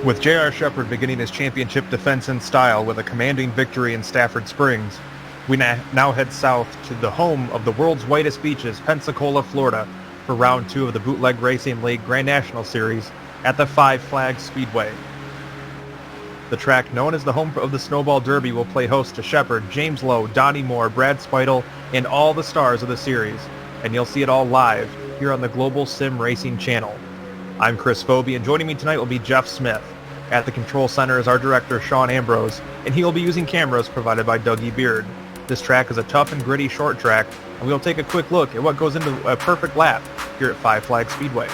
With J.R. Shepherd beginning his championship defense in style with a commanding victory in Stafford Springs, we now head south to the home of the world's whitest beaches, Pensacola, Florida, for round 2 of the Bootleg Racing League Grand National Series at the Five Flags Speedway. The track, known as the home of the Snowball Derby, will play host to Shepherd, James Lowe, Donnie Moore, Brad Speidel, and all the stars of the series, and you'll see it all live here on the Global SimRacing Channel. I'm Chris Foby, and joining me tonight will be Jeff Smith. At the control center is our director, Sean Ambrose, and he will be using cameras provided by Dougie Beard. This track is a tough and gritty short track, and we'll take a quick look at what goes into a perfect lap here at Five Flags Speedway.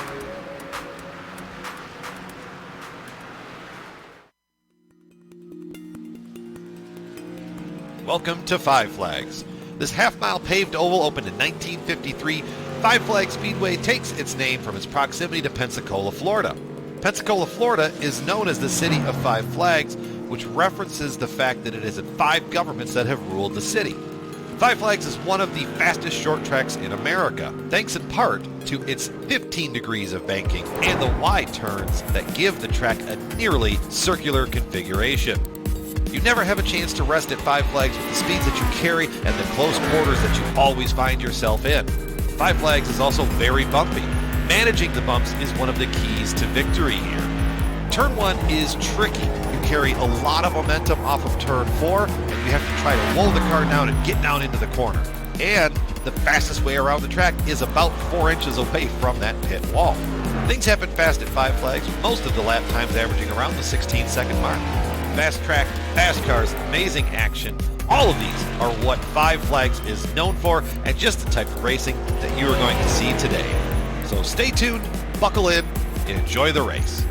Welcome to Five Flags. This half-mile paved oval opened in 1953. Five Flags Speedway takes its name from its proximity to Pensacola, Florida. Pensacola, Florida is known as the city of Five Flags, which references the fact that it is 5 governments that have ruled the city. Five Flags is one of the fastest short tracks in America, thanks in part to its 15 degrees of banking and the wide turns that give the track a nearly circular configuration. You never have a chance to rest at Five Flags with the speeds that you carry and the close quarters that you always find yourself in. Five Flags is also very bumpy. Managing the bumps is one of the keys to victory here. Turn 1 is tricky. You carry a lot of momentum off of turn 4, and you have to try to roll the car down and get down into the corner. And the fastest way around the track is about 4 inches away from that pit wall. Things happen fast at Five Flags, with most of the lap times averaging around the 16-second mark. Fast track, fast cars, amazing action. All of these are what Five Flags is known for, and just the type of racing that you are going to see today. So stay tuned, buckle in, and enjoy the race.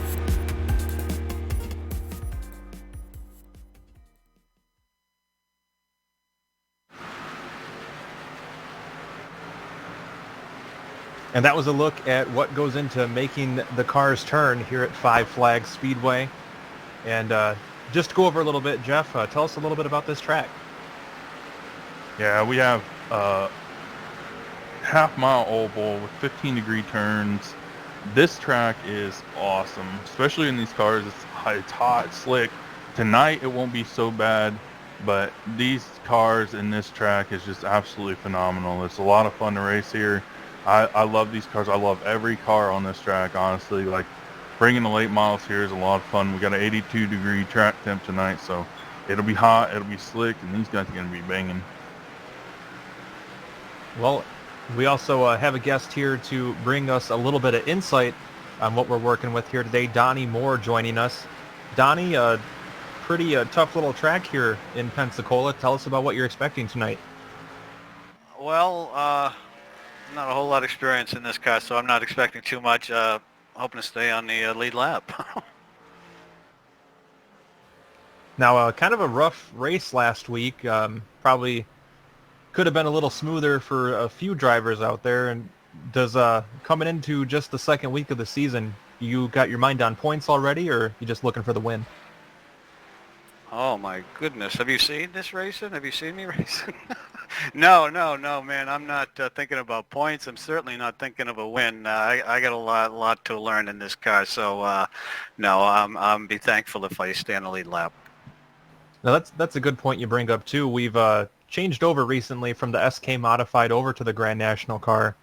And that was a look at what goes into making the cars turn here at Five Flags Speedway. And just to go over a little bit, Jeff, tell us a little bit about this track. Yeah, we have a half-mile oval with 15-degree turns. This track is awesome, especially in these cars. It's hot, slick. Tonight it won't be so bad, but these cars in this track is just absolutely phenomenal. It's a lot of fun to race here. I love these cars. I love every car on this track, honestly. Like, bringing the late models here is a lot of fun. We got an 82-degree track temp tonight, so it'll be hot, it'll be slick, and these guys are going to be banging. Well, we also have a guest here to bring us a little bit of insight on what we're working with here today. Donnie Moore joining us. Donnie, pretty tough little track here in Pensacola. Tell us about what you're expecting tonight. Well, not a whole lot of experience in this car, so I'm not expecting too much. Hoping to stay on the lead lap. Now, kind of a rough race last week. Probably could have been a little smoother for a few drivers out there. And does coming into just the second week of the season, you got your mind on points already, or you just looking for the win? Oh my goodness! Have you seen this racing? Have you seen me racing? No, man. I'm not thinking about points. I'm certainly not thinking of a win. I got a lot to learn in this car. So no, I'm be thankful if I stay on the lead lap. Now that's a good point you bring up too. We've changed over recently from the SK Modified over to the Grand National car.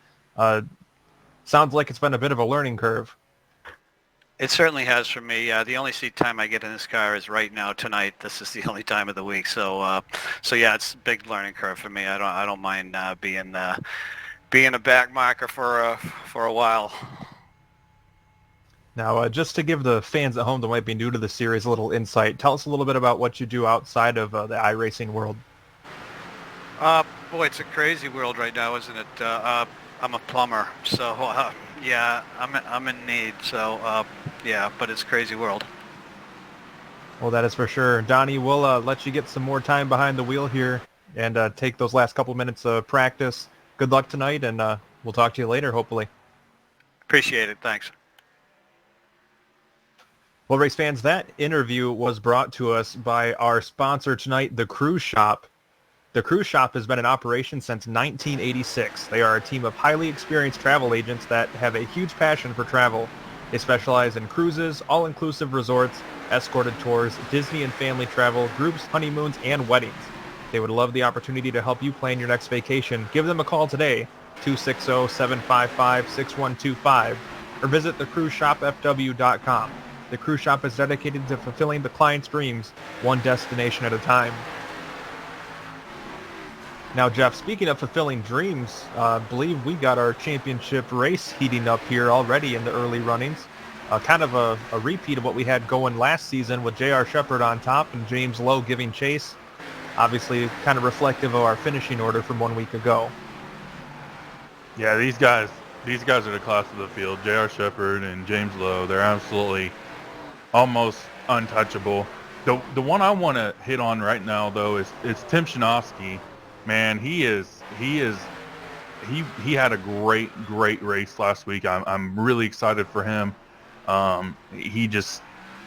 Sounds like it's been a bit of a learning curve. It certainly has for me. The only seat time I get in this car is right now tonight. This is the only time of the week. So yeah, it's a big learning curve for me. I don't mind being a back marker for a while. Now, just to give the fans at home that might be new to the series a little insight, tell us a little bit about what you do outside of the iRacing world. Boy, it's a crazy world right now, isn't it? I'm a plumber, so yeah, I'm in need. So yeah, but it's a crazy world. Well, that is for sure. Donnie, we'll let you get some more time behind the wheel here and take those last couple minutes of practice. Good luck tonight, and we'll talk to you later, hopefully. Appreciate it. Thanks. Well, race fans, that interview was brought to us by our sponsor tonight, The Cruise Shop. The Cruise Shop has been in operation since 1986. They are a team of highly experienced travel agents that have a huge passion for travel. They specialize in cruises, all-inclusive resorts, escorted tours, Disney and family travel, groups, honeymoons, and weddings. They would love the opportunity to help you plan your next vacation. Give them a call today, 260-755-6125, or visit thecruiseshopfw.com. The Cruise Shop is dedicated to fulfilling the client's dreams, one destination at a time. Now, Jeff, speaking of fulfilling dreams, I believe we got our championship race heating up here already in the early runnings. Kind of a repeat of what we had going last season with J.R. Shepard on top and James Lowe giving chase. Obviously, kind of reflective of our finishing order from 1 week ago. Yeah, these guys are the class of the field. J.R. Shepard and James Lowe, they're absolutely almost untouchable. The one I want to hit on right now, though, is Tim Shinofsky. Man, he had a great race last week. I'm really excited for him. He just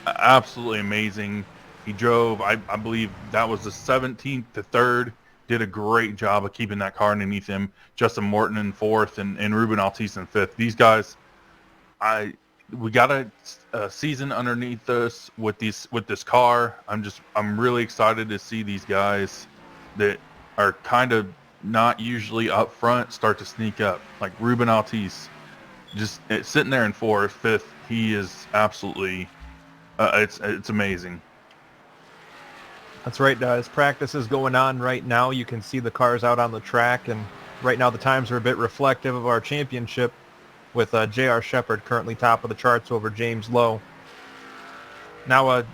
absolutely amazing. He drove, I believe that was the 17th to 3rd. Did a great job of keeping that car underneath him. Justin Morton in 4th and Ruben Altice in 5th. These guys, we got a season underneath us with this car. I'm really excited to see these guys that are kind of not usually up front start to sneak up. Like Ruben Altice, just sitting there in 4th, 5th. He is absolutely, it's amazing. That's right. As practice is going on right now, you can see the cars out on the track, and right now the times are a bit reflective of our championship, with J.R. Shepard currently top of the charts over James Lowe. Now, a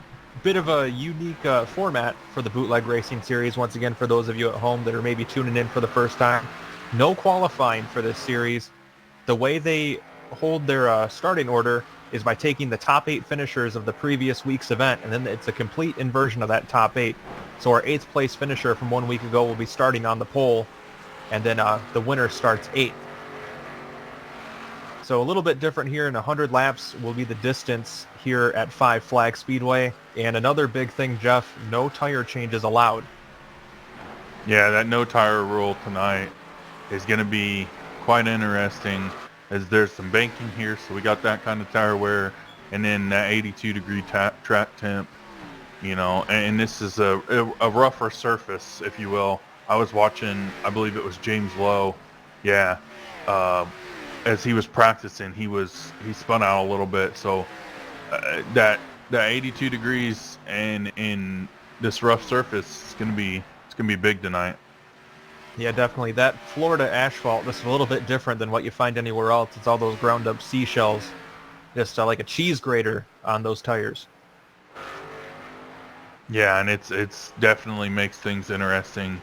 bit of a unique format for the Bootleg Racing Series, once again, for those of you at home that are maybe tuning in for the first time. No qualifying for this series. The way they hold their starting order is by taking the top 8 finishers of the previous week's event, and then it's a complete inversion of that top 8. So our 8th place finisher from 1 week ago will be starting on the pole, and then the winner starts 8th. So a little bit different here. In 100 laps will be the distance here at Five Flag Speedway. And another big thing, Jeff, no tire changes allowed. Yeah, that no tire rule tonight is going to be quite interesting, as there's some banking here, so we got that kind of tire wear, and then that 82-degree track temp, and this is a rougher surface, if you will. I was watching, I believe it was James Lowe, as he was practicing, he spun out a little bit, so that 82 degrees and in this rough surface, it's gonna be big tonight. Yeah, definitely. That Florida asphalt is a little bit different than what you find anywhere else. It's all those ground up seashells, just like a cheese grater on those tires. Yeah, and it's definitely makes things interesting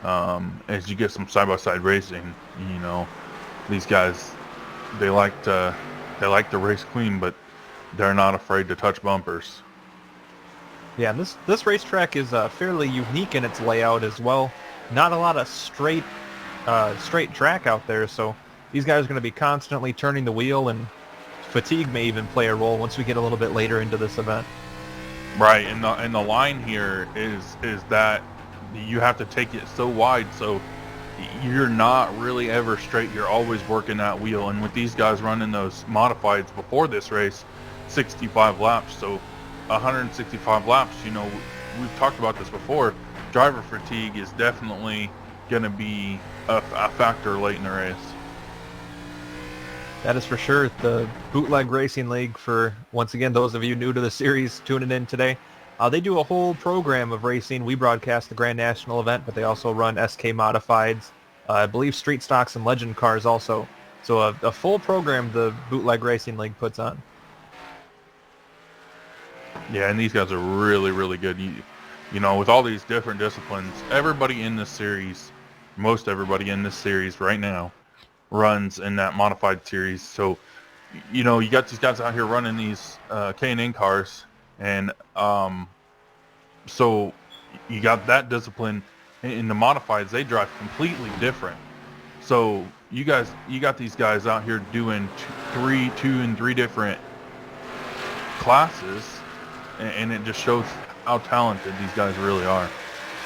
as you get some side-by-side racing. These guys, they like to race clean, but they're not afraid to touch bumpers. Yeah, and this racetrack is fairly unique in its layout as well. Not a lot of straight track out there, so these guys are going to be constantly turning the wheel, and fatigue may even play a role once we get a little bit later into this event. Right, and the line here is that you have to take it so wide, so you're not really ever straight. You're always working that wheel, and with these guys running those modifieds before this race, 65 laps, so 165 laps, we've talked about this before. Driver fatigue is definitely going to be a factor late in the race. That is for sure. The Bootleg Racing League, for, once again, those of you new to the series tuning in today, they do a whole program of racing. We broadcast the Grand National event, but they also run SK Modifieds, I believe Street Stocks and Legend cars also. So a full program the Bootleg Racing League puts on. Yeah, and these guys are really, really good. With all these different disciplines, everybody in this series, most everybody in this series right now, runs in that modified series. So, you got these guys out here running these K&N cars, and so you got that discipline. In the modifieds, they drive completely different. So you got these guys out here doing two and three different classes, and it just shows how talented these guys really are.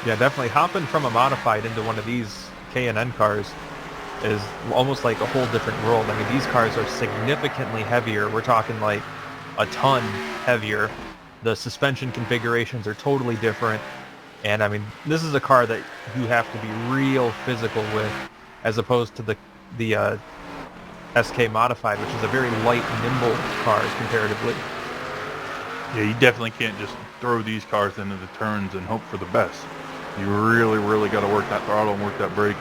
Yeah, definitely. Hopping from a modified into one of these K&N cars, is almost like a whole different world. I mean, these cars are significantly heavier. We're talking like a ton heavier. The suspension configurations are totally different. And I mean, this is a car that you have to be real physical with, as opposed to the SK Modified, which is a very light, nimble car comparatively. Yeah, you definitely can't just throw these cars into the turns and hope for the best. You really, really got to work that throttle and work that brake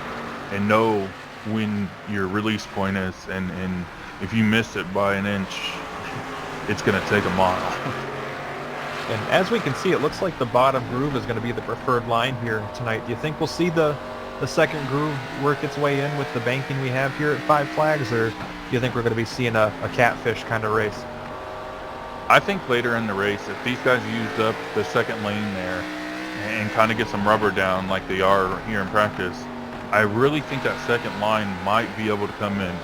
and know when your release point is. And if you miss it by an inch, it's going to take a mile. And as we can see, it looks like the bottom groove is going to be the preferred line here tonight. Do you think we'll see the second groove work its way in with the banking we have here at Five Flags, or do you think we're going to be seeing a catfish kind of race? I think later in the race, if these guys used up the second lane there and kind of get some rubber down like they are here in practice, I really think that second line might be able to come in.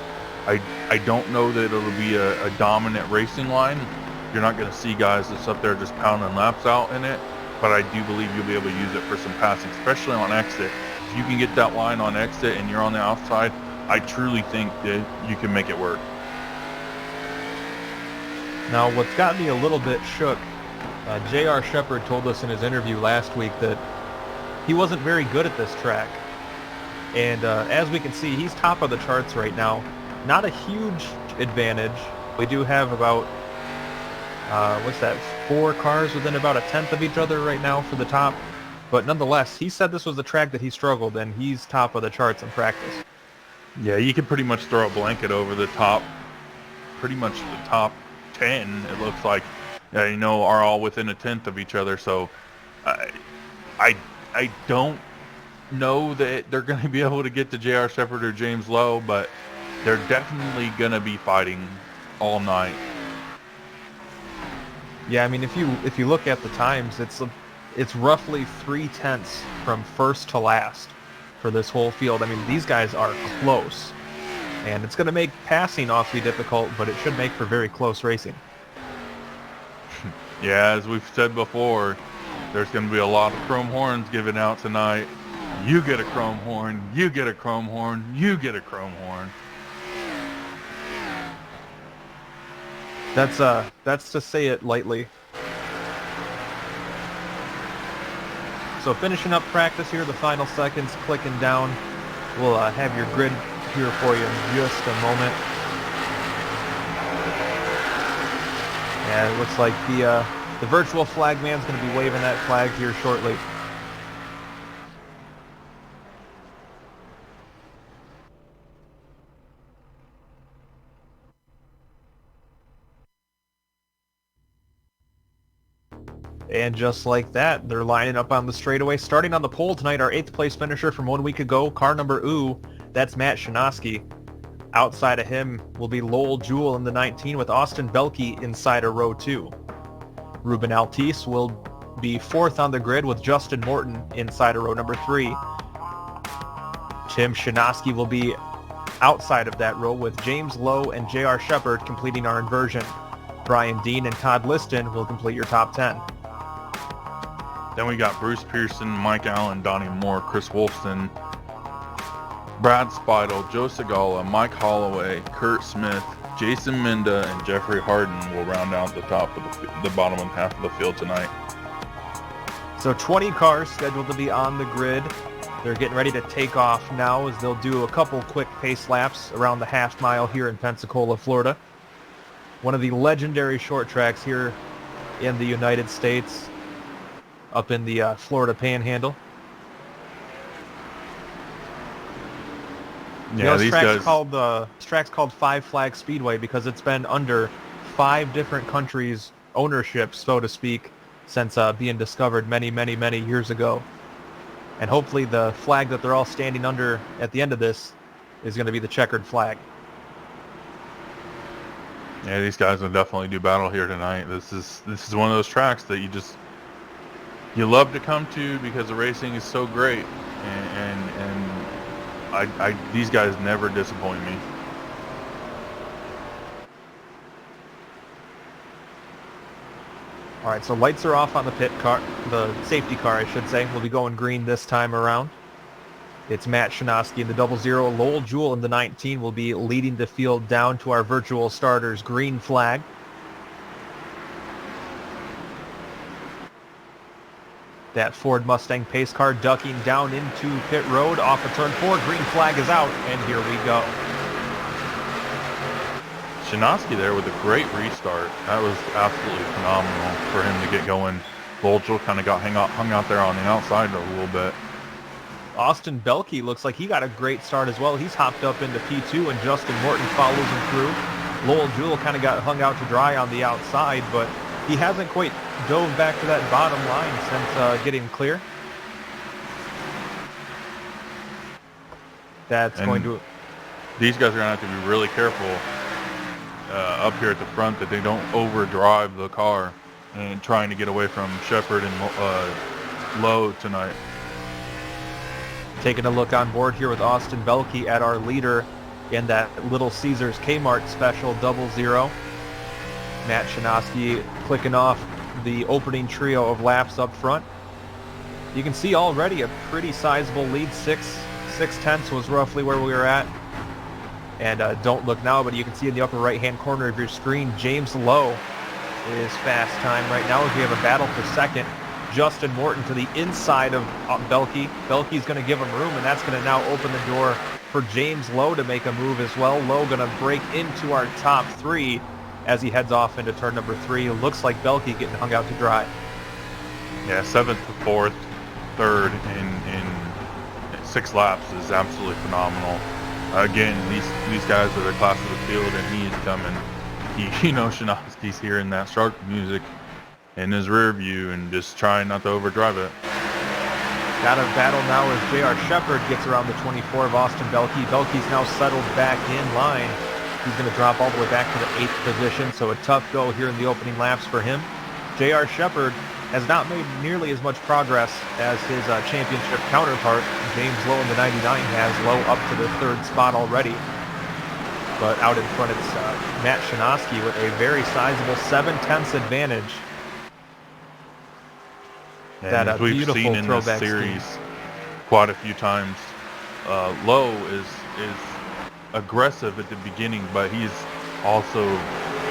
I don't know that it'll be a dominant racing line. You're not going to see guys that's up there just pounding laps out in it, but I do believe you'll be able to use it for some passing, especially on exit. If you can get that line on exit and you're on the outside, I truly think that you can make it work. Now, what's got me a little bit shook, J.R. Shepard told us in his interview last week that he wasn't very good at this track. And as we can see, he's top of the charts right now. Not a huge advantage. We do have about, 4 cars within about a tenth of each other right now for the top. But nonetheless, he said this was the track that he struggled, and he's top of the charts in practice. Yeah, you can pretty much throw a blanket over the top, pretty much the top 10, it looks like, are all within a tenth of each other. So I don't know that they're going to be able to get to J.R. Shepard or James Lowe, but they're definitely going to be fighting all night. Yeah, I mean, if you look at the times, it's roughly 3/10 from first to last for this whole field. I mean, these guys are close, and it's going to make passing awfully difficult, but it should make for very close racing. Yeah, as we've said before, there's going to be a lot of chrome horns given out tonight. You get a chrome horn, you get a chrome horn, you get a chrome horn. That's to say it lightly. So finishing up practice here, the final seconds clicking down. We'll have your grid here for you in just a moment. And it looks like the virtual flag man's going to be waving that flag here shortly. And just like that, they're lining up on the straightaway. Starting on the pole tonight, our 8th place finisher from 1 week ago, car number OO, that's Matt Shanoski. Outside of him will be Lowell Jewell in the 19 with Austin Belke inside of row 2. Ruben Altice will be 4th on the grid with Justin Morton inside of row number 3. Tim Shanoski will be outside of that row with James Lowe and J.R. Shepard completing our inversion. Brian Dean and Todd Liston will complete your top 10. Then we got Bruce Pearson, Mike Allen, Donnie Moore, Chris Wolfson, Brad Speidel, Joe Segala, Mike Holloway, Kurt Smith, Jason Minda, and Jeffrey Harden will round out the top of the bottom half of the field tonight. So 20 cars scheduled to be on the grid. They're getting ready to take off now as they'll do a couple quick pace laps around the half mile here in Pensacola, Florida. One of the legendary short tracks here in the United States, up in the Florida Panhandle. Yeah, this track's called Five Flags Speedway because it's been under 5 different countries' ownership, so to speak, since being discovered many, many, many years ago. And hopefully the flag that they're all standing under at the end of this is going to be the checkered flag. Yeah, these guys will definitely do battle here tonight. This is one of those tracks that you love to come to because the racing is so great, and these guys never disappoint me. All right, so lights are off on the pit car, the safety car, I should say. We'll be going green this time around. It's Matt Shinosky in the 00. Lowell Jewell in the 19 will be leading the field down to our virtual starters green flag. That Ford Mustang pace car ducking down into pit road off of turn 4. Green flag is out, and here we go. Shinosky there with a great restart. That was absolutely phenomenal for him to get going. Lowell Jewell kind of got hung out there on the outside a little bit. Austin Belke looks like he got a great start as well. He's hopped up into P2, and Justin Morton follows him through. Lowell Jewell kind of got hung out to dry on the outside, but he hasn't quite dove back to that bottom line since getting clear. That's going to... These guys are going to have to be really careful up here at the front that they don't overdrive the car and trying to get away from Shepard and Lowe tonight. Taking a look on board here with Austin Belke at our leader in that Little Caesars Kmart Special 00. Matt Shinosky clicking off the opening trio of laps up front. You can see already a pretty sizable lead. 6/10 was roughly where we were at. And don't look now, but you can see in the upper right-hand corner of your screen, James Lowe is fast time right now as we have a battle for second. Justin Morton to the inside of Belke. Belke's going to give him room, and that's going to now open the door for James Lowe to make a move as well. Lowe going to break into our top 3 as he heads off into turn number 3. It looks like Belke getting hung out to dry. Yeah, 7th to 4th, 3rd in 6 laps is absolutely phenomenal. Again, these guys are the class of the field, and he is coming. Shinosky's hearing that shark music in his rear view and just trying not to overdrive it. Got a battle now as J.R. Shepard gets around the 24 of Austin Belke. Belke's now settled back in line. He's going to drop all the way back to the 8th position, so a tough go here in the opening laps for him. J.R. Shepard has not made nearly as much progress as his championship counterpart. James Lowe in the 99 has. Lowe up to the 3rd spot already. But out in front it's Matt Shinosky with a very sizable 7/10 advantage. And as we've seen in this series quite a few times, Lowe is aggressive at the beginning, but he's also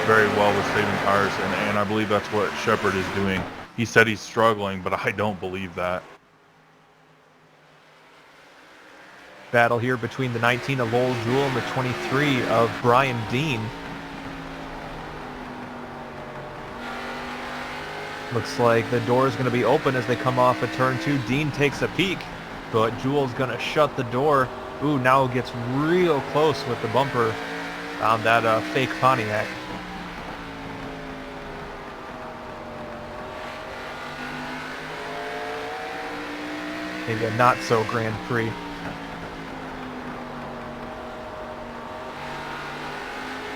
very well with saving tires, and I believe that's what Shepard is doing. He said he's struggling, but I don't believe that. Battle here between the 19 of Lowell Jewell and the 23 of Brian Dean. Looks like the door is going to be open as they come off of turn 2. Dean takes a peek, but Jewell's going to shut the door. Ooh, now gets real close with the bumper on that fake Pontiac. Maybe a not-so Grand Prix.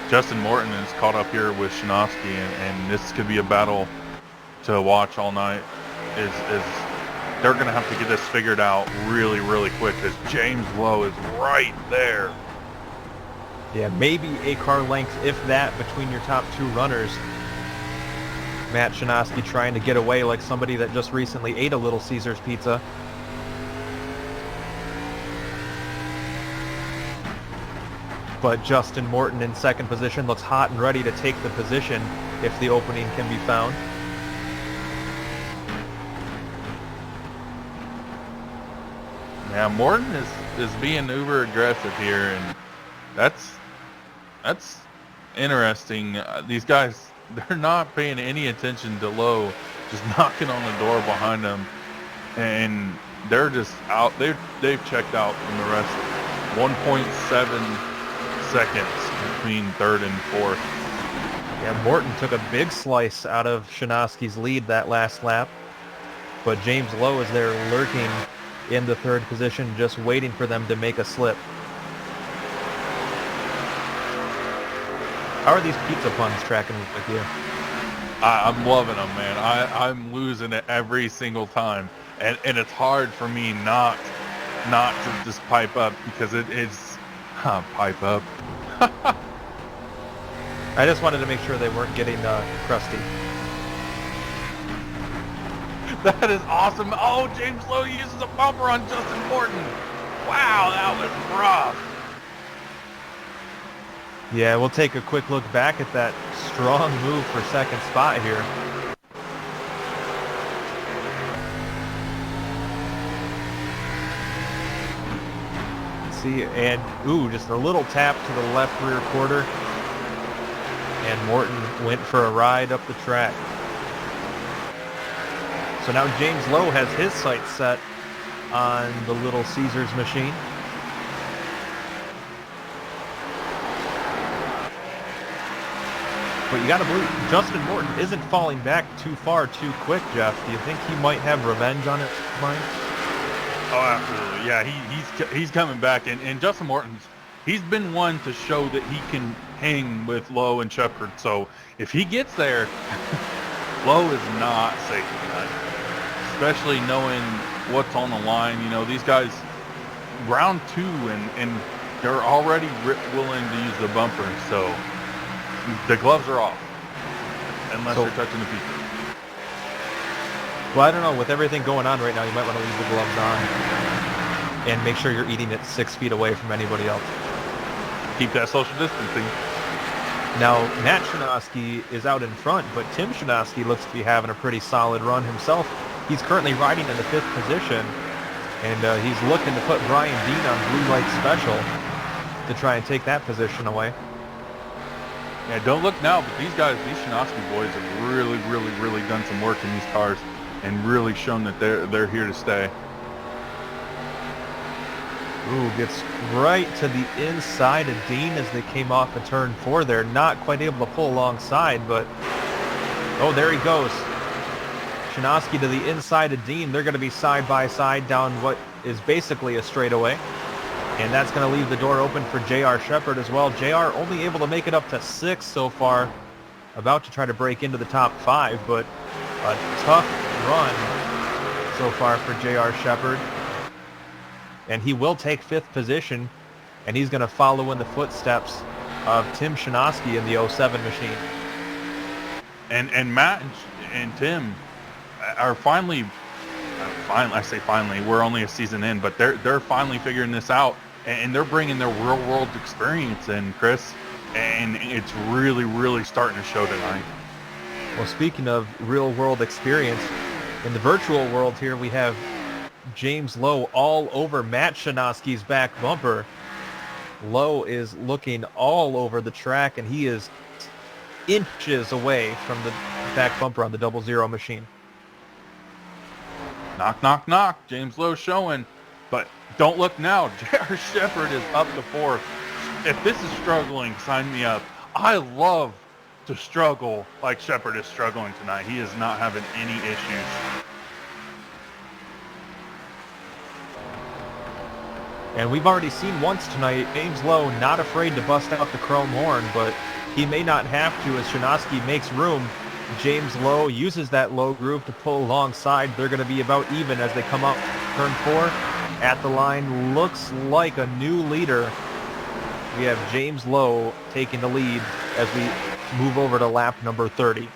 Justin Morton is caught up here with Shinosky, and this could be a battle to watch all night. Is they're going to have to get this figured out really, really quick because James Lowe is right there. Yeah, maybe a car length, if that, between your top 2 runners. Matt Shinosky trying to get away like somebody that just recently ate a Little Caesars pizza. But Justin Morton in 2nd position looks hot and ready to take the position if the opening can be found. Yeah, Morton is being uber aggressive here, and that's interesting. These guys, they're not paying any attention to Lowe, just knocking on the door behind them, and they're just out. They've checked out from the rest. 1.7 seconds between 3rd and 4th. Yeah, Morton took a big slice out of Shinosky's lead that last lap, but James Lowe is there lurking in the 3rd position, just waiting for them to make a slip. How are these pizza puns tracking with you? I'm loving them, man. I'm losing it every single time, and it's hard for me not to just pipe up because it's pipe up. I just wanted to make sure they weren't getting crusty. That is awesome. Oh, James Lowe uses a bumper on Justin Morton. Wow, that was rough. Yeah, we'll take a quick look back at that strong move for second spot here. See, and ooh, just a little tap to the left rear quarter, and Morton went for a ride up the track. So now James Lowe has his sights set on the Little Caesars machine. But you got to believe Justin Morton isn't falling back too far too quick, Jeff. Do you think he might have revenge on his mind? Oh, absolutely. Yeah, he's coming back. And Justin Morton's, he's been one to show that he can hang with Lowe and Shepard. So if he gets there, Lowe is not safe tonight, especially knowing what's on the line. You know, these guys, round 2, and they're already willing to use the bumper. So the gloves are off, unless they're touching the pieces. Well, I don't know. With everything going on right now, you might want to leave the gloves on and make sure you're eating it 6 feet away from anybody else. Keep that social distancing. Now, Matt Shinosky is out in front, but Tim Shinosky looks to be having a pretty solid run himself. He's currently riding in the 5th position, and he's looking to put Brian Dean on blue light special to try and take that position away. Yeah, don't look now, but these guys, these Shinosky boys have really done some work in these cars and really shown that they're here to stay. Ooh, gets right to the inside of Dean as they came off of turn 4 there. Not quite able to pull alongside, but oh, there he goes. Shinosky to the inside of Dean. They're going to be side by side down what is basically a straightaway. And that's going to leave the door open for J.R. Shepard as well. J.R. only able to make it up to 6 so far. About to try to break into the top 5, but a tough run so far for J.R. Shepard. And he will take 5th position, and he's going to follow in the footsteps of Tim Shinosky in the 07 machine. And Matt and Tim are finally, I say finally, we're only a season in, but they're finally figuring this out, and they're bringing their real-world experience in, Chris, and it's really starting to show tonight. Well, speaking of real-world experience, in the virtual world here, we have James Lowe all over Matt Shinosky's back bumper. Lowe is looking all over the track, and he is inches away from the back bumper on the 00 machine. Knock. James Lowe showing, but don't look now. J.R. Shepard is up to 4th. If this is struggling, sign me up. I love to struggle like Shepard is struggling tonight. He is not having any issues. And we've already seen once tonight, James Lowe not afraid to bust out the chrome horn, but he may not have to as Shinosky makes room. James Lowe uses that low groove to pull alongside. They're going to be about even as they come up turn 4 at the line. Looks like a new leader. We have James Lowe taking the lead as we move over to lap number 30.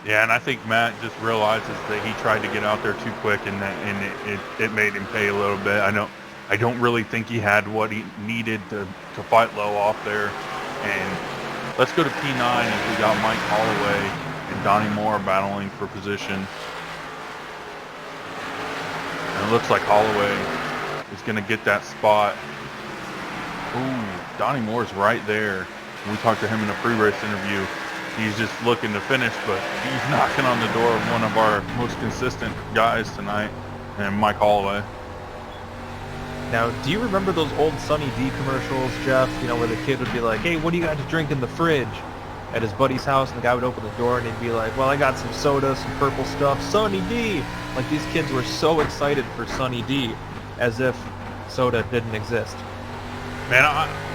Yeah, and I think Matt just realizes that he tried to get out there too quick, and it made him pay a little bit. I don't really think he had what he needed to fight Lowe off there. And let's go to P9 as we got Mike Holloway and Donnie Moore battling for position. And it looks like Holloway is going to get that spot. Ooh, Donnie Moore's right there. We talked to him in a pre-race interview. He's just looking to finish, but he's knocking on the door of one of our most consistent guys tonight, and Mike Holloway. Now, do you remember those old Sunny D commercials, Jeff? You know, where the kid would be like, hey, what do you got to drink in the fridge? At his buddy's house, and the guy would open the door, and he'd be like, well, I got some soda, some purple stuff, Sunny D! Like, these kids were so excited for Sunny D, as if soda didn't exist. Man,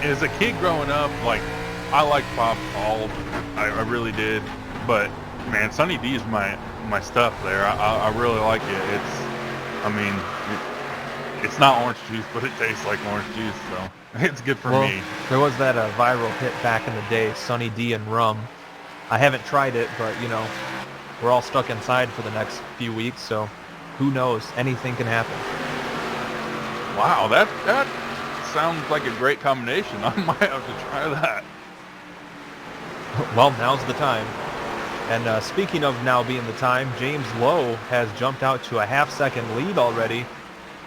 as a kid growing up, like, I liked Pop all, I really did, but man, Sunny D is my stuff there. I really like it. It's not orange juice, but it tastes like orange juice, so it's good for me. There was that viral hit back in the day, Sunny D and rum. I haven't tried it, but you know, we're all stuck inside for the next few weeks, so who knows? Anything can happen. Wow, that sounds like a great combination. I might have to try that. Well, now's the time. And speaking of now being the time, James Lowe has jumped out to a half-second lead already,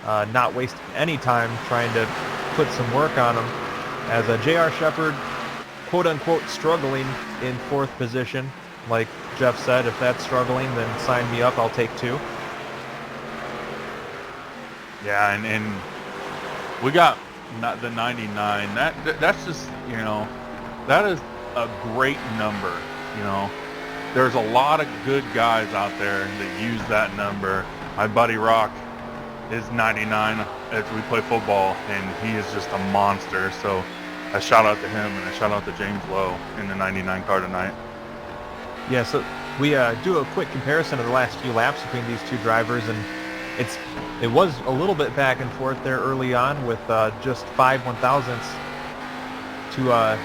not wasting any time trying to put some work on him. As J.R. Shepard, quote-unquote, struggling in 4th position. Like Jeff said, if that's struggling, then sign me up, I'll take 2. Yeah, and we got not the 99. That's just, you know, that is a great number, you know. There's a lot of good guys out there that use that number. My buddy Rock is 99 as we play football, and he is just a monster. So a shout out to him and a shout out to James Lowe in the 99 car tonight. Yeah, so we do a quick comparison of the last few laps between these two drivers, and it was a little bit back and forth there early on with just 5 1/1000ths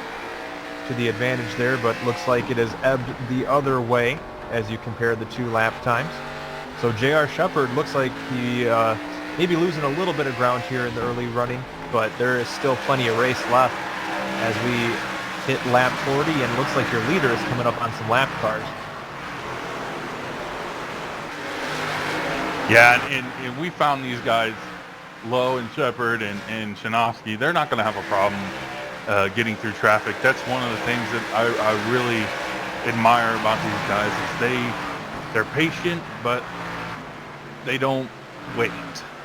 to the advantage there, but looks like it has ebbed the other way as you compare the 2 lap times. So J.R. Shepard looks like he may be losing a little bit of ground here in the early running, but there is still plenty of race left as we hit lap 40, and looks like your leader is coming up on some lap cars. Yeah, and we found these guys, Lowe and Shepard and Shinovsky, they're not going to have a problem getting through traffic. That's one of the things that I really admire about these guys is they're patient, but they don't wait,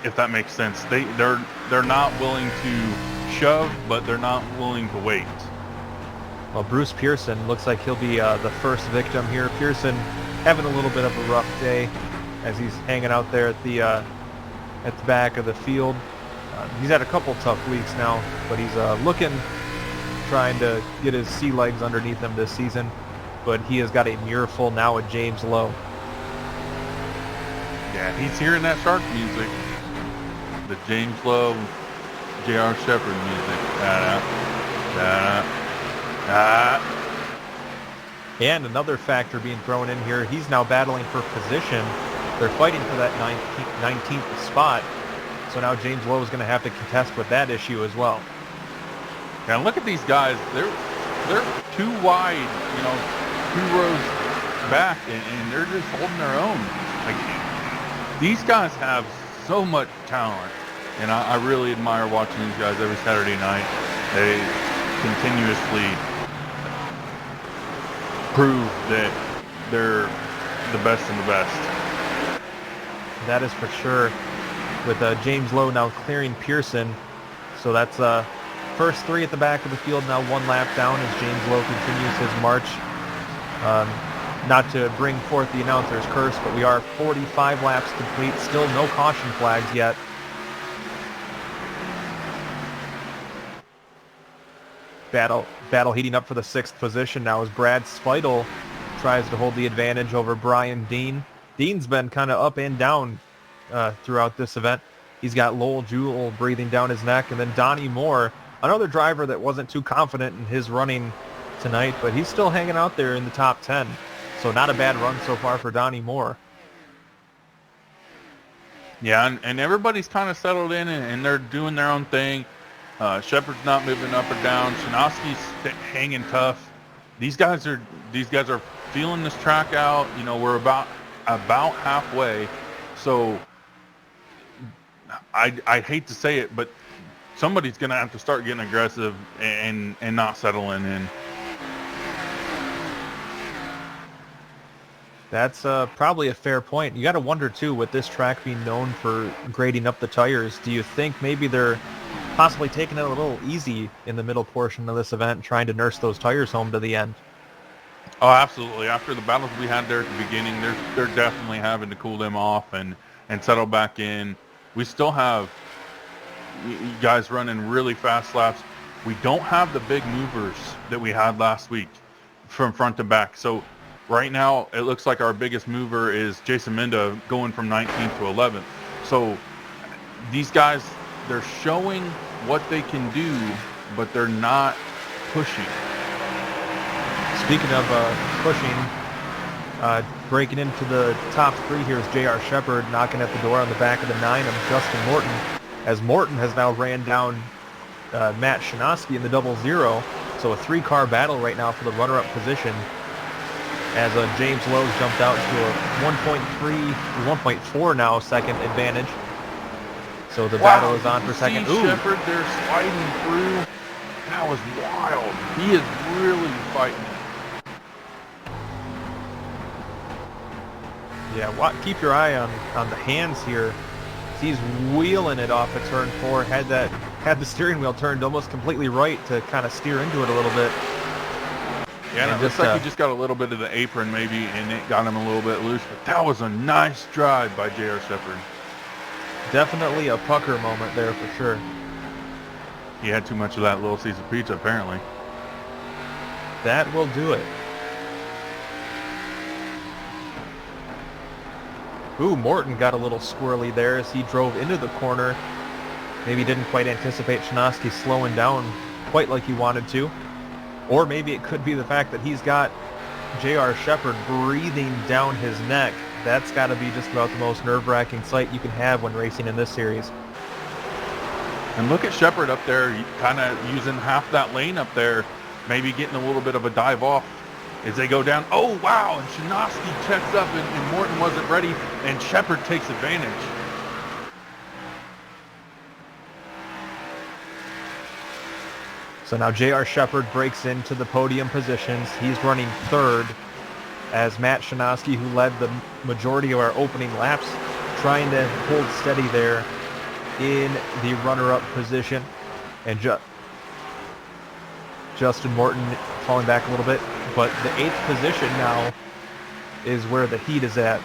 if that makes sense. They're not willing to shove, but they're not willing to wait. Well, Bruce Pearson looks like he'll be the first victim here. Pearson having a little bit of a rough day as he's hanging out there at the back of the field. He's had a couple tough weeks now, but he's trying to get his sea legs underneath him this season. But he has got a mirror full now with James Lowe. Yeah, he's hearing that shark music, the James Lowe, J.R. Shepard music. And another factor being thrown in here, he's now battling for position. They're fighting for that 19th spot. So now James Lowe is going to have to contest with that issue as well. Now look at these guys. They're too wide, you know, 2 rows back, and they're just holding their own. Like, these guys have so much talent, and I really admire watching these guys every Saturday night. They continuously prove that they're the best and the best. That is for sure. With James Lowe now clearing Pearson. So that's first 3 at the back of the field, now 1 lap down as James Lowe continues his march. Not to bring forth the announcer's curse, but we are 45 laps complete. Still no caution flags yet. Battle heating up for the 6th position now as Brad Speidel tries to hold the advantage over Brian Dean. Dean's been kind of up and down throughout this event. He's got Lowell Jewell breathing down his neck, and then Donnie Moore, another driver that wasn't too confident in his running tonight, but he's still hanging out there in the top 10. So not a bad run so far for Donnie Moore. Yeah, and everybody's kind of settled in, and they're doing their own thing. Shepard's not moving up or down. Shinovsky's hanging tough. These guys are feeling this track out. You know, we're about halfway. So I hate to say it, but somebody's going to have to start getting aggressive and not settling in. That's probably a fair point. You got to wonder, too, with this track being known for grading up the tires, do you think maybe they're possibly taking it a little easy in the middle portion of this event, trying to nurse those tires home to the end? Oh, absolutely. After the battles we had there at the beginning, they're definitely having to cool them off and settle back in. We still have guys running really fast laps. We don't have the big movers that we had last week from front to back. So right now, it looks like our biggest mover is Jason Minda going from 19th to 11th. So these guys, they're showing what they can do, but they're not pushing. Speaking of pushing, breaking into the top 3 here is J.R. Shepard knocking at the door on the back of the 9 of Justin Morton. as Morton has now ran down Matt Shinosky in the 00. So a 3-car battle right now for the runner-up position, as James Lowe's jumped out to a 1.4 now second advantage. So the battle is on for second. See Shepard there sliding through. That was wild. He is really fighting it. Yeah, keep your eye on the hands here. He's wheeling it off of turn 4. Had the steering wheel turned almost completely right to kind of steer into it a little bit. Yeah, and it looks like he just got a little bit of the apron maybe, and it got him a little bit loose. But that was a nice drive by J.R. Shepard. Definitely a pucker moment there for sure. He had too much of that Little Caesar pizza, apparently. That will do it. Ooh, Morton got a little squirrely there as he drove into the corner. Maybe didn't quite anticipate Shinosky slowing down quite like he wanted to. Or maybe it could be the fact that he's got J.R. Shepard breathing down his neck. That's got to be just about the most nerve-wracking sight you can have when racing in this series. And look at Shepard up there, kind of using half that lane up there, maybe getting a little bit of a dive off as they go down. Oh, wow, and Shinosky checks up, and Morton wasn't ready, and Shepard takes advantage. So now J.R. Shepard breaks into the podium positions. He's running third as Matt Shinosky, who led the majority of our opening laps, trying to hold steady there in the runner-up position. And Justin Morton falling back a little bit. But the 8th position now is where the heat is at.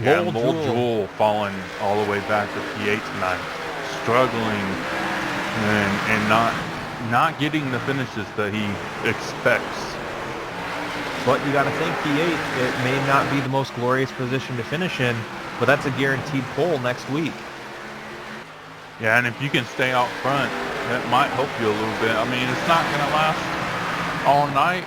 Yeah, Lowell Jewell falling all the way back to P8 tonight. Struggling and not getting the finishes that he expects. But you got to think P8, it may not be the most glorious position to finish in, but that's a guaranteed pole next week. Yeah, and if you can stay out front, that might help you a little bit. I mean, it's not going to last all night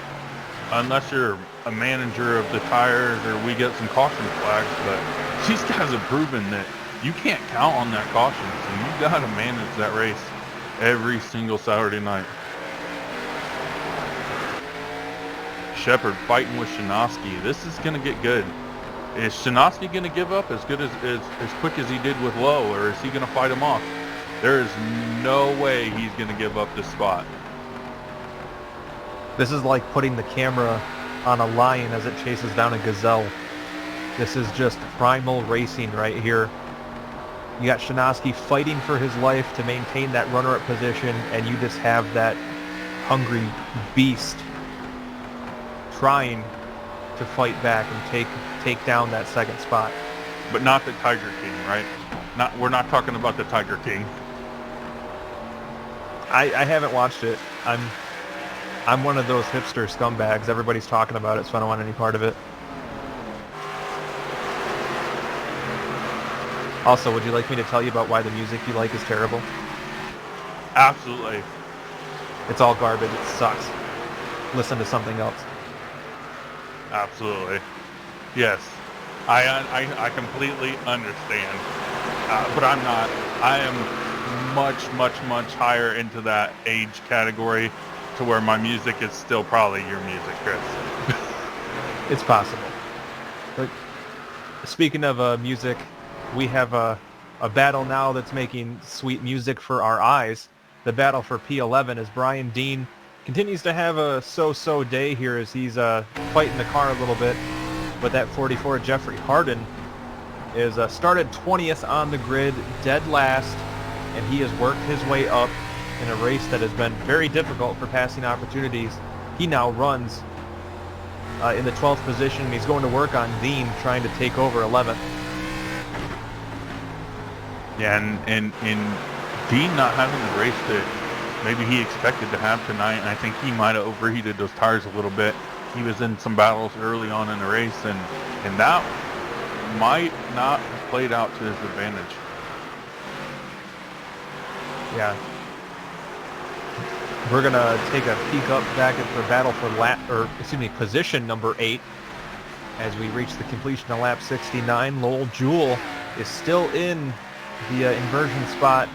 unless you're a manager of the tires or we get some caution flags, but these guys have proven that you can't count on that caution, so you got to manage that race every single Saturday night. Shepard fighting with Shinosky. This is going to get good. Is Shinosky going to give up as quick as he did with Lowe, or is he going to fight him off? There is no way he's going to give up this spot. This is like putting the camera on a lion as it chases down a gazelle. This is just primal racing right here. You got Shinosky fighting for his life to maintain that runner-up position, and you just have that hungry beast trying to fight back and take down that second spot. But not the Tiger King, right? We're not talking about the Tiger King. I haven't watched it. I'm one of those hipster scumbags. Everybody's talking about it, so I don't want any part of it. Also, would you like me to tell you about why the music you like is terrible? Absolutely. It's all garbage. It sucks. Listen to something else. Absolutely. Yes. I completely understand. But I'm not. I am much higher into that age category to where my music is still probably your music, Chris. It's possible. But speaking of music, we have a battle now that's making sweet music for our eyes. The battle for P11 as Brian Dean continues to have a so-so day here as he's fighting the car a little bit. But that 44 Jeffrey Harden is started 20th on the grid, dead last, and he has worked his way up in a race that has been very difficult for passing opportunities. He now runs in the 12th position, and he's going to work on Dean trying to take over 11th. Yeah, and Dean not having the race that maybe he expected to have tonight, and I think he might have overheated those tires a little bit. He was in some battles early on in the race, and that might not have played out to his advantage. Yeah. We're going to take a peek up back at the battle for position number 8 as we reach the completion of lap 69. Lowell Jewell is still in the inversion spot,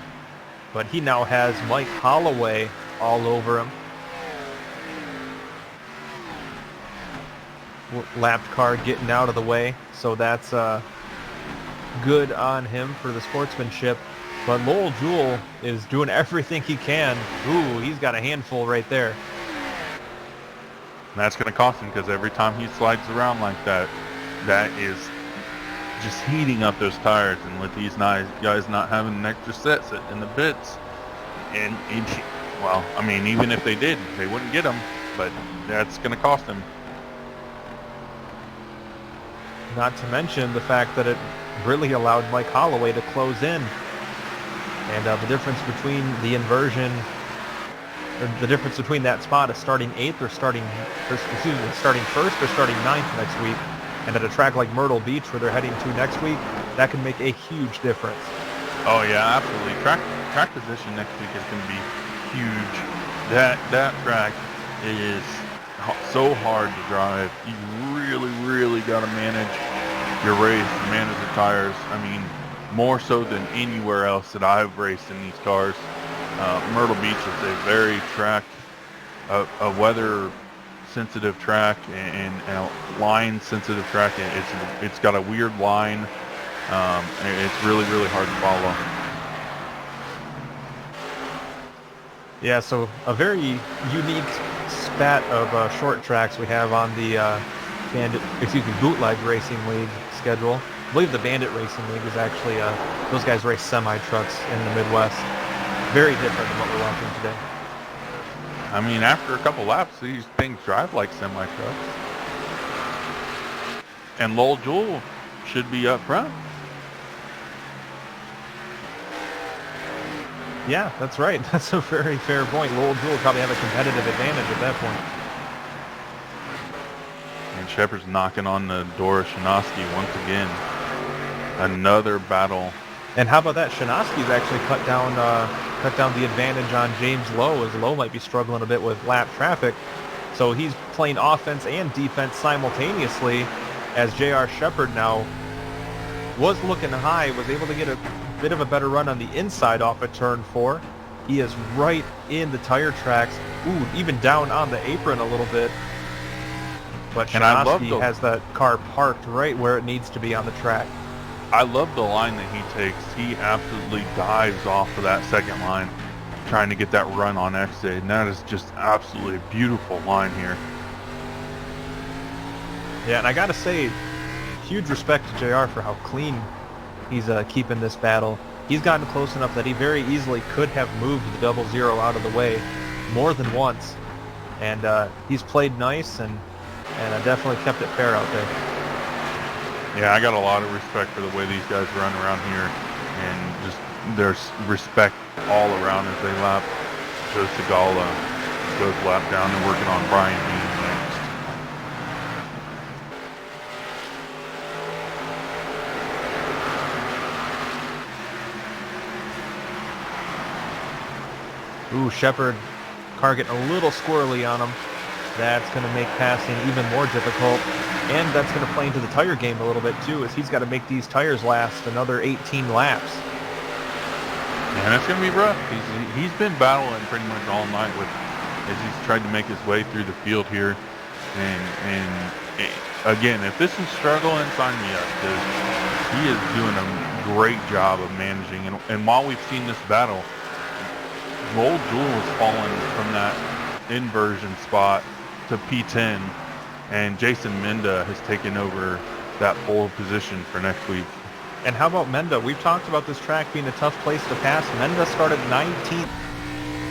but he now has Mike Holloway all over him. Lapped car getting out of the way, so that's good on him for the sportsmanship. But Lowell Jewell is doing everything he can. Ooh, he's got a handful right there. And that's going to cost him, because every time he slides around like that, that is just heating up those tires. And with these guys not having an extra set in the pits, and well, I mean, even if they did, they wouldn't get them. But that's going to cost him. Not to mention the fact that it really allowed Mike Holloway to close in. And the difference between the inversion, or the difference between that spot of starting 8th or starting first or starting 9th next week, and at a track like Myrtle Beach where they're heading to next week, that can make a huge difference. Oh yeah, absolutely. Track position next week is going to be huge. That track is so hard to drive. You really got to manage your race, manage the tires. I mean, more so than anywhere else that I've raced in these cars. Myrtle Beach is a very a weather-sensitive track and a line-sensitive track. It's got a weird line. It's really hard to follow. Yeah, so a very unique spat of short tracks we have on the Bootleg Racing League schedule. I believe the Bandit Racing League is actually, those guys race semi-trucks in the Midwest. Very different than what we're watching today. I mean, after a couple laps, these things drive like semi-trucks. And Lowell Jewell should be up front. Yeah, that's right. That's a very fair point. Lowell Jewell probably have a competitive advantage at that point. And Shepard's knocking on the door of Shinosky once again. Another battle. And how about that? Shinosky's actually cut down the advantage on James Lowe, as Lowe might be struggling a bit with lap traffic. So he's playing offense and defense simultaneously, as J.R. Shepard now was looking high, was able to get a bit of a better run on the inside off of turn 4. He is right in the tire tracks. Ooh, even down on the apron a little bit. But Shinosky has that car parked right where it needs to be on the track. I love the line that he takes. He absolutely dives off of that second line, trying to get that run on exit. And that is just absolutely a beautiful line here. Yeah, and I got to say, huge respect to JR for how clean he's keeping this battle. He's gotten close enough that he very easily could have moved the 00 out of the way more than once. And he's played nice and definitely kept it fair out there. Yeah, I got a lot of respect for the way these guys run around here, and just there's respect all around as they lap. Joe Segala goes lap down and working on Brian Dean next. Ooh, Shepard, car getting a little squirrely on him. That's going to make passing even more difficult. And that's going to play into the tire game a little bit too, as he's got to make these tires last another 18 laps. And it's going to be rough. He's been battling pretty much all night as he's tried to make his way through the field here. And again, if this is struggling, sign me up, because he is doing a great job of managing. And while we've seen this battle, Lowell Jewell has fallen from that inversion spot to P10. And Jason Menda has taken over that pole position for next week. And how about Menda? We've talked about this track being a tough place to pass. Menda started 19th.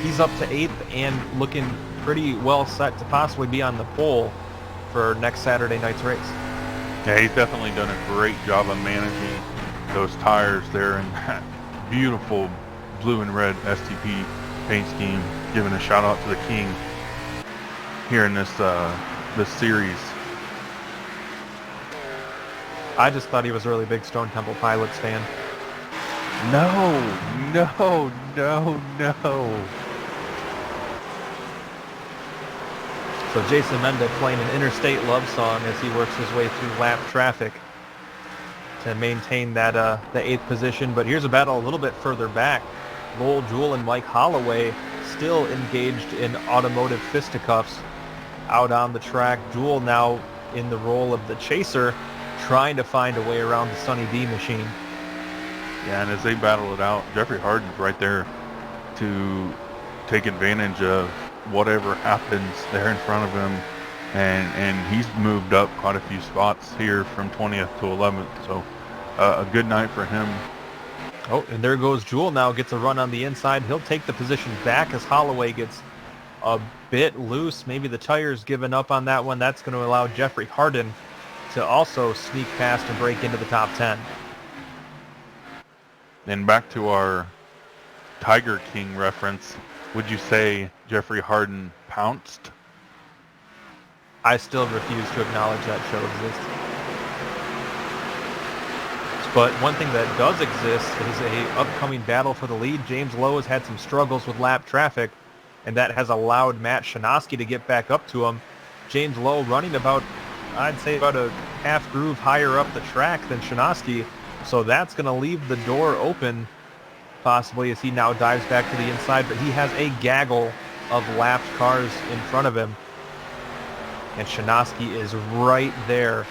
He's up to 8th and looking pretty well set to possibly be on the pole for next Saturday night's race. Yeah, he's definitely done a great job of managing those tires there in that beautiful blue and red STP paint scheme. Giving a shout out to the King here in this series. I just thought he was a really big Stone Temple Pilots fan. No. So Jason Menda playing an interstate love song as he works his way through lap traffic to maintain that the 8th position. But here's a battle a little bit further back. Lowell Jewell and Mike Holloway still engaged in automotive fisticuffs out on the track. Jewell now in the role of the chaser, trying to find a way around the Sunny D machine. Yeah, and as they battle it out, Jeffrey Harden's right there to take advantage of whatever happens there in front of him, and he's moved up quite a few spots here from 20th to 11th, so a good night for him. Oh, and there goes Jewell now, gets a run on the inside. He'll take the position back as Holloway gets a bit loose. Maybe the tire's given up on that one. That's going to allow Jeffrey Harden to also sneak past and break into the top 10. And back to our Tiger King reference, would you say Jeffrey Harden pounced? I still refuse to acknowledge that show exists. But one thing that does exist is a upcoming battle for the lead. James Lowe has had some struggles with lap traffic, and that has allowed Matt Shanoski to get back up to him. James Lowe running about, I'd say about a half groove higher up the track than Shanoski, so that's going to leave the door open possibly as he now dives back to the inside, but he has a gaggle of lapped cars in front of him, and Shanoski is right there.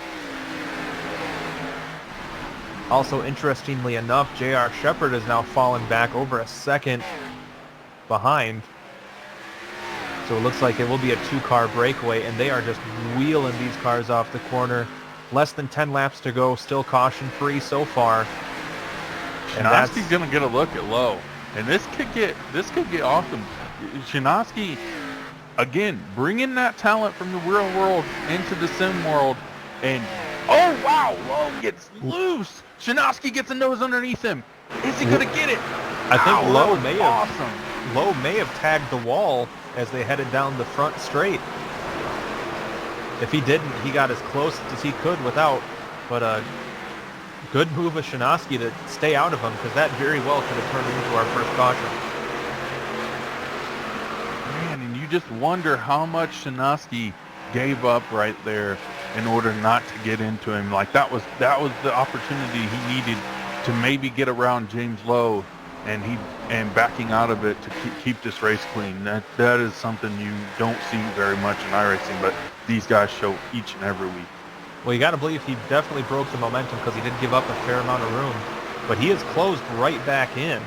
Also, interestingly enough, J.R. Shepard has now fallen back over a second behind. So it looks like it will be a 2-car breakaway, and they are just wheeling these cars off the corner. Less than 10 laps to go, still caution-free so far. And Shanoski's going to get a look at Lowe, and this could get awesome. Shanoski, again, bringing that talent from the real world into the sim world, and oh wow, Lowe gets loose. Shanoski gets a nose underneath him. Is he going to get it? I think Lowe may have tagged the wall as they headed down the front straight. If he didn't, he got as close as he could without. But a good move of Shanoski to stay out of him, because that very well could have turned into our first caution. Man, and you just wonder how much Shanoski gave up right there in order not to get into him. Like that was the opportunity he needed to maybe get around James Lowe, and backing out of it to keep this race clean. That is something you don't see very much in iRacing, but these guys show each and every week. Well, you got to believe he definitely broke the momentum, because he did give up a fair amount of room, but he is closed right back in.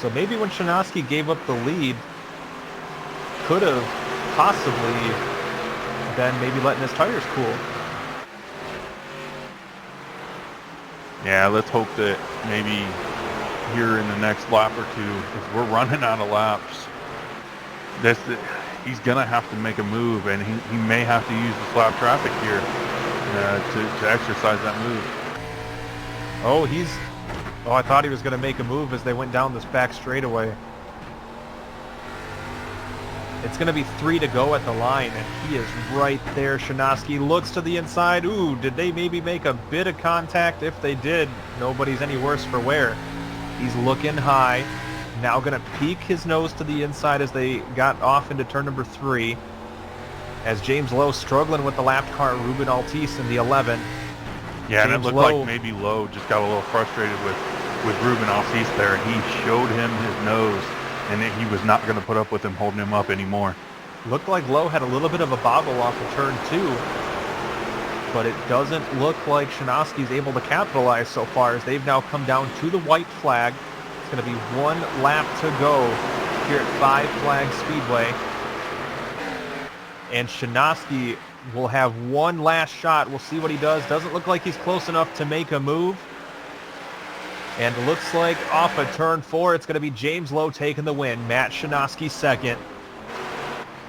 So maybe when Shanoski gave up the lead, could have possibly been maybe letting his tires cool. Yeah, let's hope that maybe here in the next lap or two, if we're running out of laps, he's going to have to make a move, and he may have to use the lap traffic here to exercise that move. I thought he was going to make a move as they went down this back straightaway. It's going to be 3 to go at the line, and he is right there. Shanoski looks to the inside. Ooh, did they maybe make a bit of contact? If they did, nobody's any worse for wear. He's looking high. Now going to peek his nose to the inside as they got off into turn number 3. As James Lowe struggling with the lapped car, Ruben Altice in the 11. Yeah, James and it looked Lowe, like maybe Lowe just got a little frustrated with Ruben Altice there. He showed him his nose, and he was not going to put up with him holding him up anymore. Looked like Lowe had a little bit of a bobble off of turn 2, but it doesn't look like Shanoski's able to capitalize so far, as they've now come down to the white flag. It's going to be 1 lap to go here at Five Flags Speedway. And Shanoski will have one last shot. We'll see what he does. Doesn't look like he's close enough to make a move. And it looks like off of turn 4, it's going to be James Lowe taking the win. Matt Shanoski second.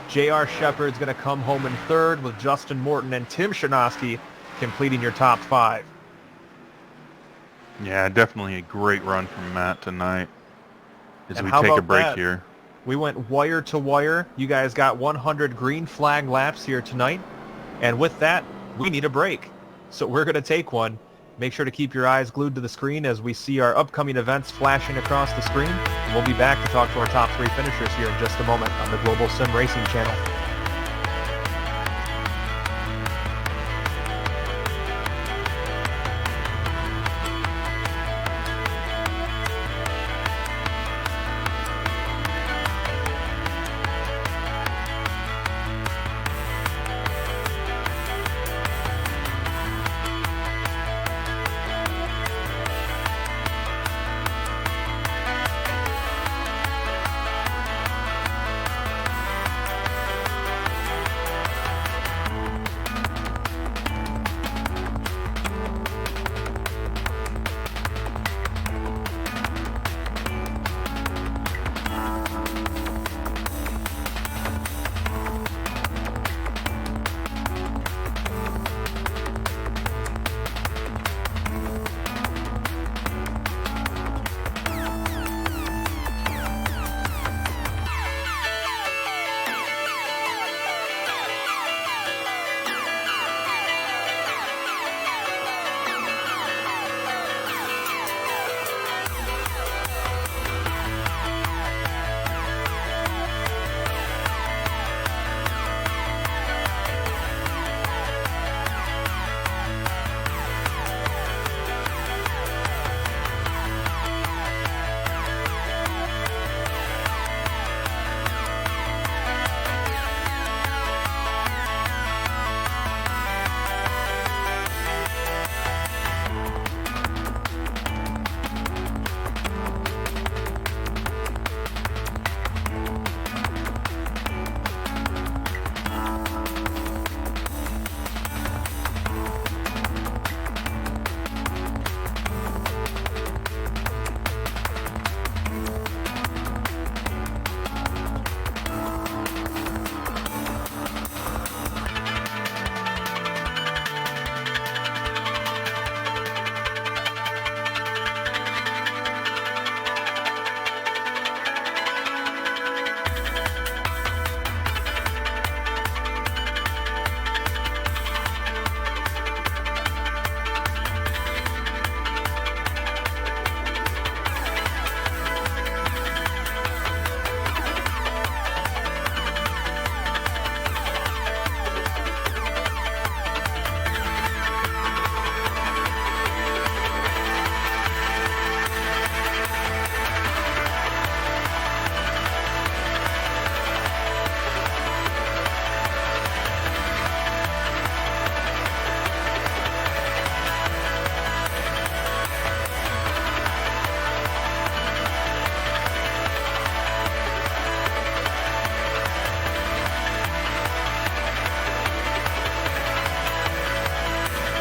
J.R. Shepard's going to come home in third, with Justin Morton and Tim Shanoski completing your top 5. Yeah, definitely a great run from Matt tonight as And we how take a about break that? here. We went wire to wire. You guys got 100 green flag laps here tonight. And with that, we need a break. So we're going to take one. Make sure to keep your eyes glued to the screen as we see our upcoming events flashing across the screen. And we'll be back to talk to our top 3 finishers here in just a moment on the Global Sim Racing Channel.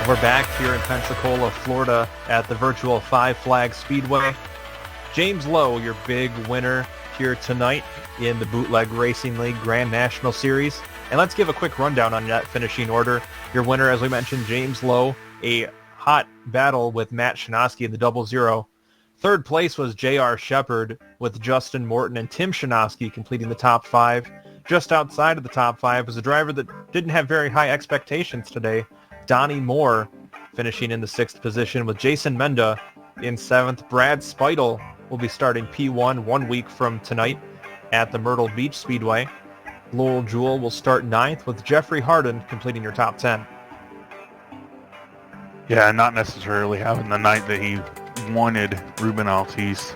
We're back here in Pensacola, Florida at the virtual Five Flags Speedway. James Lowe, your big winner here tonight in the Bootleg Racing League Grand National Series. And let's give a quick rundown on that finishing order. Your winner, as we mentioned, James Lowe, a hot battle with Matt Shinosky in the 0-0. Third place was J.R. Shepard with Justin Morton and Tim Shinosky completing the top five. Just outside of the top five was a driver that didn't have very high expectations today, Donnie Moore, finishing in the sixth position with Jason Menda in seventh. Brad Speidel will be starting P1 1 week from tonight at the Myrtle Beach Speedway. Lowell Jewell will start ninth with Jeffrey Harden completing your top 10. Yeah, not necessarily having the night that he wanted. Ruben Altis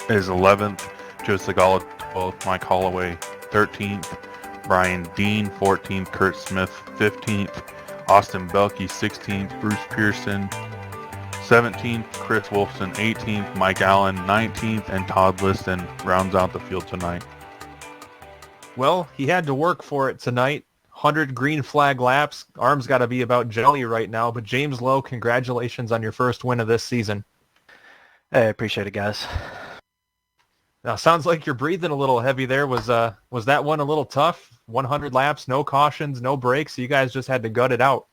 is 11th, Joe Segala 12th, Mike Holloway 13th, Brian Dean 14th, Kurt Smith 15th, Austin Belkey 16th, Bruce Pearson 17th, Chris Wolfson 18th, Mike Allen 19th, and Todd Liston rounds out the field tonight. Well, he had to work for it tonight. 100 green flag laps. Arm's got to be about jelly right now. But James Lowe, congratulations on your first win of this season. Hey, I appreciate it, guys. Now, sounds like you're breathing a little heavy there. Was that one a little tough? 100 laps, no cautions, no brakes. You guys just had to gut it out.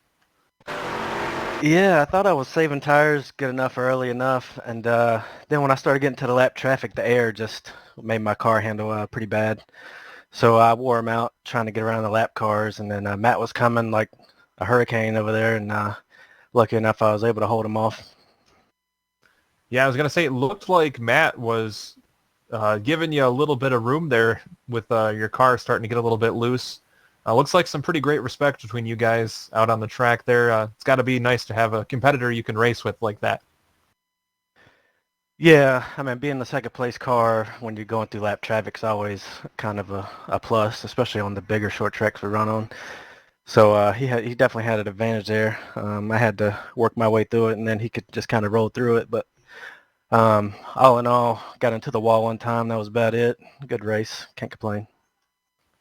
Yeah, I thought I was saving tires good enough early enough, and then when I started getting to the lap traffic, the air just made my car handle pretty bad. So I wore them out trying to get around the lap cars, and then Matt was coming like a hurricane over there, and lucky enough I was able to hold him off. Yeah, I was going to say it looked like Matt was giving you a little bit of room there with your car starting to get a little bit loose. Looks like some pretty great respect between you guys out on the track there. It's got to be nice to have a competitor you can race with like that. Yeah, I mean, being the second place car when you're going through lap traffic is always kind of a plus, especially on the bigger short tracks we run on. So he definitely had an advantage there. I had to work my way through it, and then he could just kind of roll through it. But all in all, got into the wall one time. That was about it. Good race. Can't complain.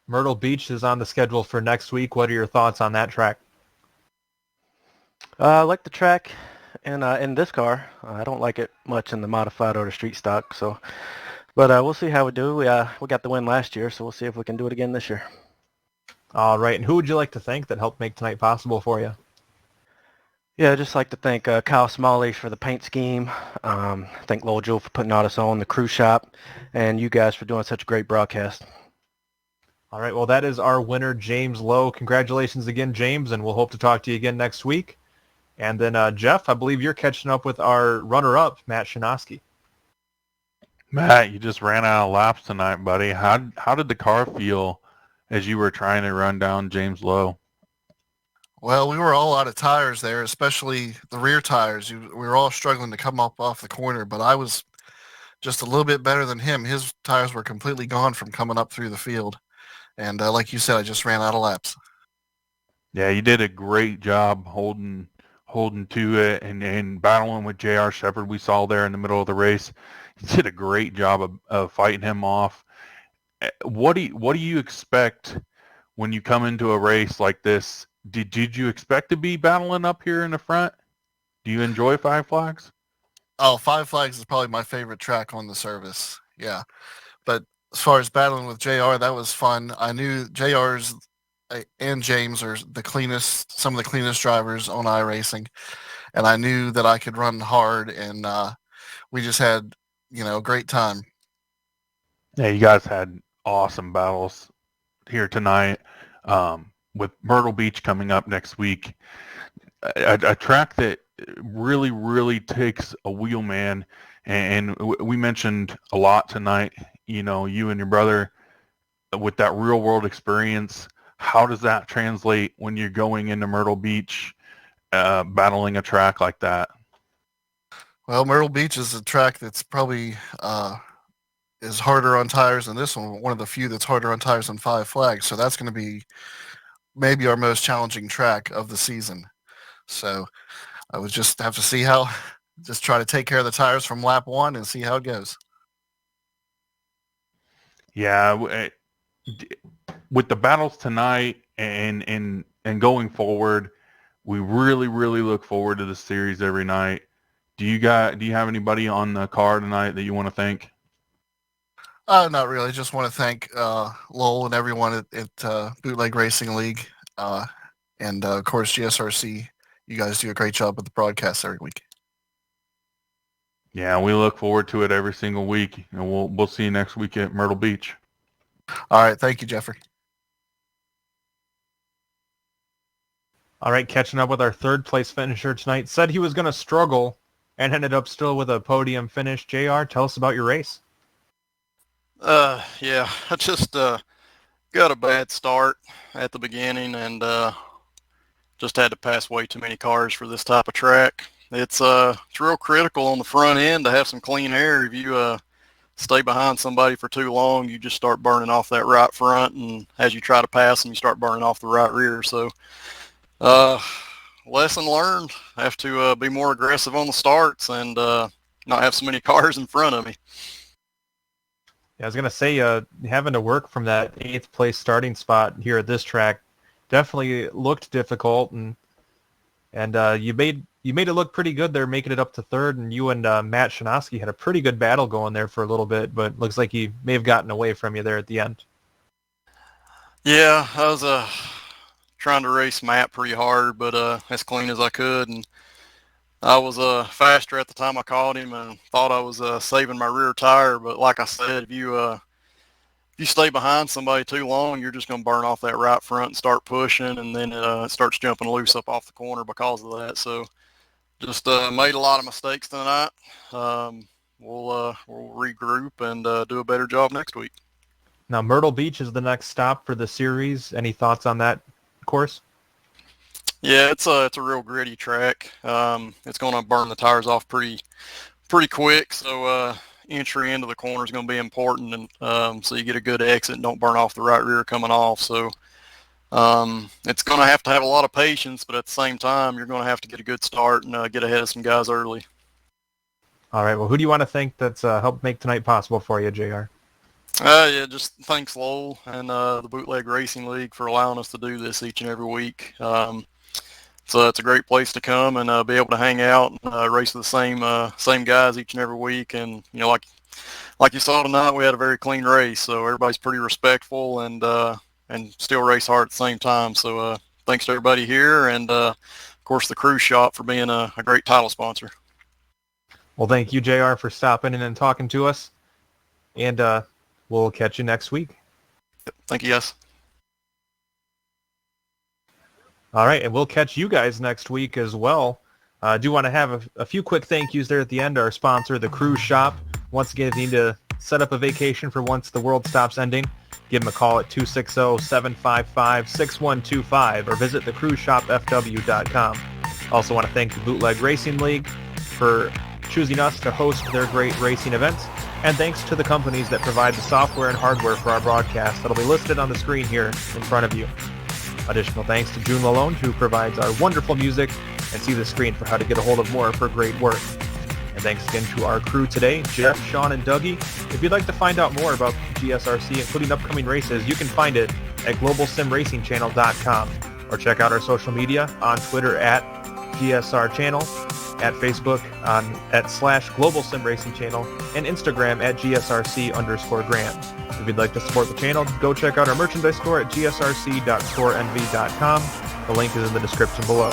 Myrtle Beach is on the schedule for next week. What are your thoughts on that track? I like the track in this car. I don't like it much in the modified or the street stock. So, but we'll see how we do. We got the win last year, so we'll see if we can do it again this year. All right, and who would you like to thank that helped make tonight possible for you? Yeah, I'd just like to thank Kyle Smalley for the paint scheme. Thank Lowell Jewell for putting all this on, the crew shop, and you guys for doing such a great broadcast. All right, well, that is our winner, James Lowe. Congratulations again, James, and we'll hope to talk to you again next week. And then, Jeff, I believe you're catching up with our runner-up, Matt Shinosky. Matt, you just ran out of laps tonight, buddy. How did the car feel as you were trying to run down James Lowe? Well, we were all out of tires there, especially the rear tires. We were all struggling to come up off the corner, but I was just a little bit better than him. His tires were completely gone from coming up through the field. And like you said, I just ran out of laps. Yeah, you did a great job holding to it and battling with J.R. Shepard we saw there in the middle of the race. You did a great job of fighting him off. What do you expect when you come into a race like this? Did you expect to be battling up here in the front? Do you enjoy Five Flags? Oh, Five Flags is probably my favorite track on the service. Yeah. But as far as battling with JR, that was fun. I knew JR's and James are some of the cleanest drivers on iRacing. And I knew that I could run hard, and we just had, a great time. Yeah, you guys had awesome battles here tonight. With Myrtle Beach coming up next week, a track that really, really takes a wheelman. And we mentioned a lot tonight, you and your brother with that real world experience. How does that translate when you're going into Myrtle Beach, battling a track like that? Well, Myrtle Beach is a track that's probably is harder on tires than this one of the few that's harder on tires than Five Flags. So that's going to be maybe our most challenging track of the season. So I would just have to see just try to take care of the tires from lap one and see how it goes. Yeah, with the battles tonight and going forward, We really, really look forward to the series every night. Do you have anybody on the car tonight that you want to thank? Not really. Just want to thank Lowell and everyone at Bootleg Racing League, and of course GSRC. You guys do a great job with the broadcasts every week. Yeah, we look forward to it every single week, and we'll see you next week at Myrtle Beach. All right, thank you, Jeffrey. All right, catching up with our third place finisher tonight. Said he was going to struggle and ended up still with a podium finish. JR, tell us about your race. Yeah, I just got a bad start at the beginning and just had to pass way too many cars for this type of track. It's real critical on the front end to have some clean air. If you stay behind somebody for too long, you just start burning off that right front, and as you try to pass them, you start burning off the right rear. So lesson learned. I have to be more aggressive on the starts and not have so many cars in front of me. Yeah, I was going to say, having to work from that 8th place starting spot here at this track definitely looked difficult, and you made it look pretty good there, making it up to 3rd, and you and Matt Shinosky had a pretty good battle going there for a little bit, but looks like he may have gotten away from you there at the end. Yeah, I was trying to race Matt pretty hard, but as clean as I could, and I was faster at the time I caught him and thought I was saving my rear tire. But like I said, if you stay behind somebody too long, you're just going to burn off that right front and start pushing, and then it starts jumping loose up off the corner because of that. So just made a lot of mistakes tonight. We'll regroup and do a better job next week. Now, Myrtle Beach is the next stop for the series. Any thoughts on that course? Yeah, it's a real gritty track. It's going to burn the tires off pretty quick. So entry into the corner is going to be important, and so you get a good exit and don't burn off the right rear coming off. So it's going to have a lot of patience, but at the same time, you're going to have to get a good start and get ahead of some guys early. All right. Well, who do you want to thank that's helped make tonight possible for you, JR? Yeah, just thanks Lowell and the Bootleg Racing League for allowing us to do this each and every week. So it's a great place to come and be able to hang out and race with the same guys each and every week. And like you saw tonight, we had a very clean race, so everybody's pretty respectful and still race hard at the same time. So thanks to everybody here, and of course the Cruise Shop for being a great title sponsor. Well, thank you, JR, for stopping in and talking to us, and we'll catch you next week. Thank you, guys. All right, and we'll catch you guys next week as well. I do want to have a few quick thank yous there at the end. Our sponsor, the Cruise Shop. Once again, if you need to set up a vacation for once the world stops ending, give them a call at 260-755-6125 or visit thecruiseshopfw.com. Also want to thank the Bootleg Racing League for choosing us to host their great racing events. And thanks to the companies that provide the software and hardware for our broadcast that'll be listed on the screen here in front of you. Additional thanks to June Lalonde, who provides our wonderful music, and see the screen for how to get a hold of more of her great work. And thanks again to our crew today, Jeff, Sean, and Dougie. If you'd like to find out more about GSRC, including upcoming races, you can find it at globalsimracingchannel.com, or check out our social media on Twitter at GSR Channel, at Facebook at /Global SimRacing Channel, and Instagram at GSRC_Grant. If you'd like to support the channel, go check out our merchandise store at gsrc.storenv.com. The link is in the description below.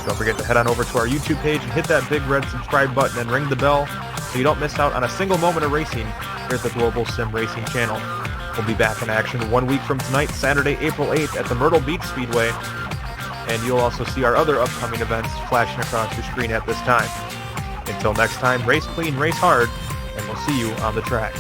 Don't forget to head on over to our YouTube page and hit that big red subscribe button and ring the bell so you don't miss out on a single moment of racing here at the Global Sim Racing Channel. We'll be back in action 1 week from tonight, Saturday, April 8th at the Myrtle Beach Speedway. And you'll also see our other upcoming events flashing across your screen at this time. Until next time, race clean, race hard, and we'll see you on the track.